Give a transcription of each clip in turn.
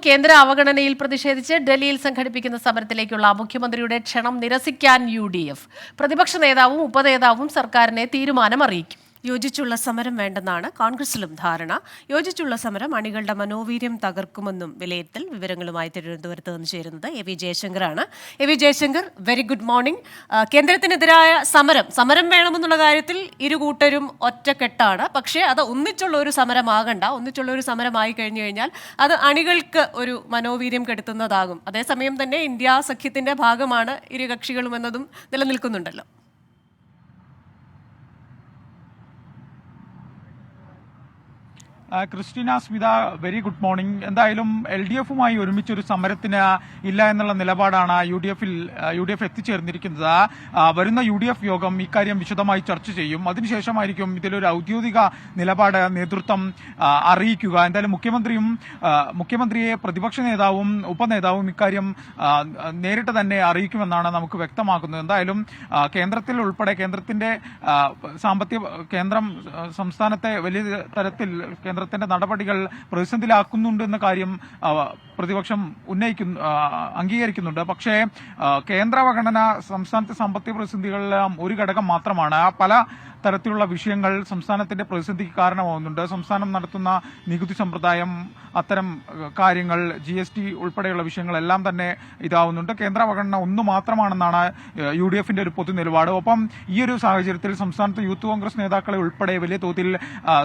കേന്ദ്ര അവഗണനയിൽ പ്രതിഷേധിച്ച് ഡൽഹിയിൽ സംഘടിപ്പിക്കുന്ന സമരത്തിലേക്കുള്ള മുഖ്യമന്ത്രിയുടെ ക്ഷണം നിരസിക്കാൻ UDF. പ്രതിപക്ഷ നേതാവും ഉപനേതാവും സർക്കാരിനെ തീരുമാനം അറിയിക്കും. യോജിച്ചുള്ള സമരം വേണ്ടെന്നാണ് കോൺഗ്രസിലും ധാരണ. യോജിച്ചുള്ള സമരം അണികളുടെ മനോവീര്യം തകർക്കുമെന്നും വിലയിരുത്തൽ. വിവരങ്ങളുമായി തിരുവനന്തപുരത്ത് നിന്ന് ചേരുന്നത് എ.വി. ജയശങ്കറാണ്. A V. Jayashankar, very good morning. കേന്ദ്രത്തിനെതിരായ സമരം വേണമെന്നുള്ള കാര്യത്തിൽ ഇരുകൂട്ടരും ഒറ്റക്കെട്ടാണ്. പക്ഷേ അത് ഒന്നിച്ചുള്ള ഒരു സമരമാകണ്ട. ഒന്നിച്ചുള്ള ഒരു സമരമായി കഴിഞ്ഞു കഴിഞ്ഞാൽ അത് അണികൾക്ക് ഒരു മനോവീര്യം കെടുത്തുന്നതാകും. അതേസമയം തന്നെ ഇന്ത്യ സഖ്യത്തിന്റെ ഭാഗമാണ് ഇരു കക്ഷികളും എന്നതും നിലനിൽക്കുന്നുണ്ടല്ലോ. Christina, Smitha, very good morning. എന്തായാലും LDF-ഉമായി ഒരുമിച്ചൊരു സമരത്തിന് ഇല്ല എന്നുള്ള നിലപാടാണ് UDF എത്തിച്ചേർന്നിരിക്കുന്നത്. വരുന്ന UDF യോഗം ഇക്കാര്യം വിശദമായി ചർച്ച ചെയ്യും. അതിനുശേഷമായിരിക്കും ഇതിലൊരു ഔദ്യോഗിക നിലപാട് നേതൃത്വം അറിയിക്കുക. എന്തായാലും മുഖ്യമന്ത്രിയെ പ്രതിപക്ഷ നേതാവും ഉപനേതാവും ഇക്കാര്യം നേരിട്ട് തന്നെ അറിയിക്കുമെന്നാണ് നമുക്ക് വ്യക്തമാക്കുന്നത്. എന്തായാലും കേന്ദ്രത്തിൽ ഉൾപ്പെടെ കേന്ദ്രം സംസ്ഥാനത്തെ വലിയ തരത്തിൽ കേന്ദ്രത്തിന്റെ നടപടികൾ പ്രതിസന്ധിയിലാക്കുന്നുണ്ടെന്ന കാര്യം പ്രതിപക്ഷം അംഗീകരിക്കുന്നുണ്ട്. പക്ഷേ കേന്ദ്ര അവഗണന സംസ്ഥാനത്തെ സാമ്പത്തിക പ്രതിസന്ധികളിലെല്ലാം ഒരു ഘടകം മാത്രമാണ്. പല തരത്തിലുള്ള വിഷയങ്ങൾ സംസ്ഥാനത്തിന്റെ പ്രതിസന്ധിക്ക് കാരണമാവുന്നുണ്ട്. സംസ്ഥാനം നടത്തുന്ന നികുതി സമ്പ്രദായം, അത്തരം കാര്യങ്ങൾ, GST ഉൾപ്പെടെയുള്ള വിഷയങ്ങളെല്ലാം തന്നെ ഇതാവുന്നുണ്ട്. കേന്ദ്ര അവഗണന ഒന്ന് മാത്രമാണെന്നാണ് UDF-ന്റെ ഒരു പൊതു നിലപാട്. ഒപ്പം ഈ ഒരു സാഹചര്യത്തിൽ സംസ്ഥാനത്ത് യൂത്ത് കോൺഗ്രസ് നേതാക്കളെ ഉൾപ്പെടെ വലിയ തോതിൽ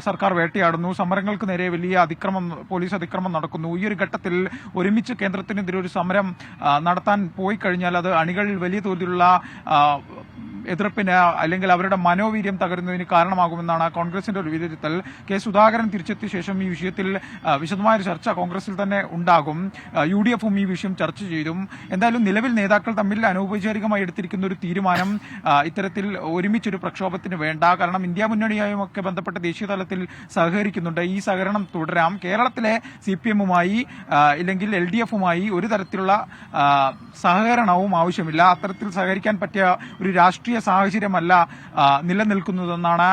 സർക്കാർ വേട്ടയാടുന്നു. സമരങ്ങൾക്ക് നേരെ വലിയ പോലീസ് അതിക്രമം നടക്കുന്നു. ഈ ഒരു ഘട്ടത്തിൽ ഒരുമിച്ച് കേന്ദ്രത്തിനെതിരെ ഒരു സമരം നടത്താൻ പോയി കഴിഞ്ഞാൽ അത് അണികളിൽ വലിയ തോതിലുള്ള എതിർപ്പിന് അല്ലെങ്കിൽ അവരുടെ മനോവീര്യം തകരുന്നതിന് കാരണമാകുമെന്നാണ് കോൺഗ്രസിന്റെ ഒരു വിലയിരുത്തൽ. കെ സുധാകരൻ തിരിച്ചെത്തിയ ശേഷം ഈ വിഷയത്തിൽ വിശദമായൊരു ചർച്ച കോൺഗ്രസിൽ തന്നെ ഉണ്ടാകും. UDF-ഉം ഈ വിഷയം ചർച്ച ചെയ്തു. എന്തായാലും നിലവിൽ നേതാക്കൾ തമ്മിൽ അനൗപചാരികമായി എടുത്തിരിക്കുന്ന ഒരു തീരുമാനം ഇത്തരത്തിൽ ഒരുമിച്ചൊരു പ്രക്ഷോഭത്തിന് വേണ്ട. കാരണം ഇന്ത്യ മുന്നണിയുമായും ഒക്കെ ബന്ധപ്പെട്ട് ദേശീയ തലത്തിൽ സഹകരിക്കുന്നുണ്ട്. ഈ സഹകരണം തുടരാം. കേരളത്തിലെ CPM-ഉമായി ഇല്ലെങ്കിൽ LDF-ഉമായി ഒരു തരത്തിലുള്ള സഹകരണവും ആവശ്യമില്ല. അത്തരത്തിൽ സഹകരിക്കാൻ പറ്റിയ ഒരു രാഷ്ട്രീയ സാഹചര്യമല്ല നിലനിൽക്കുന്നതെന്നാണ്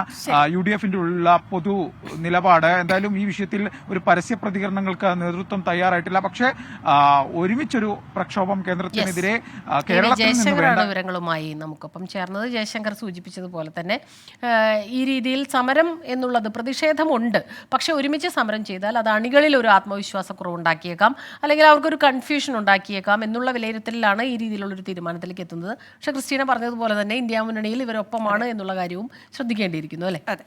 UDF-ന്റെ ഉള്ള പൊതു നിലപാട്. എന്തായാലും ഈ വിഷയത്തിൽ ഒരു പരസ്യ പ്രതികരണങ്ങൾക്ക് നേതൃത്വം തയ്യാറായിട്ടില്ല. പക്ഷേ ഒരുമിച്ചൊരു പ്രക്ഷോഭം കേന്ദ്രത്തിനെതിരെ കേരളത്തിൽ വിവരങ്ങളുമായി നമുക്കൊപ്പം ചേർന്നത്. ജയശങ്കർ സൂചിപ്പിച്ചതുപോലെ തന്നെ ഈ രീതിയിൽ സമരം എന്നുള്ളത് പ്രതിഷേധമുണ്ട്. പക്ഷെ ഒരുമിച്ച് സമരം ചെയ്താൽ അത് അണികളിൽ ഒരു ആത്മവിശ്വാസക്കുറവ് ഉണ്ടാക്കിയേക്കാം, അല്ലെങ്കിൽ അവർക്കൊരു കൺഫ്യൂഷൻ ഉണ്ടാക്കിയേക്കാം എന്നുള്ള വിലയിരുത്തലിലാണ് ഈ രീതിയിലുള്ളൊരു തീരുമാനത്തിലേക്ക് എത്തുന്നത്. പക്ഷെ ക്രിസ്റ്റീന പറഞ്ഞതുപോലെ തന്നെ ഇന്ത്യ മുന്നണിയിൽ ഇവരൊപ്പമാണ് എന്നുള്ള കാര്യവും ശ്രദ്ധിക്കേണ്ടിയിരിക്കുന്നു, അല്ലേ? അതെ.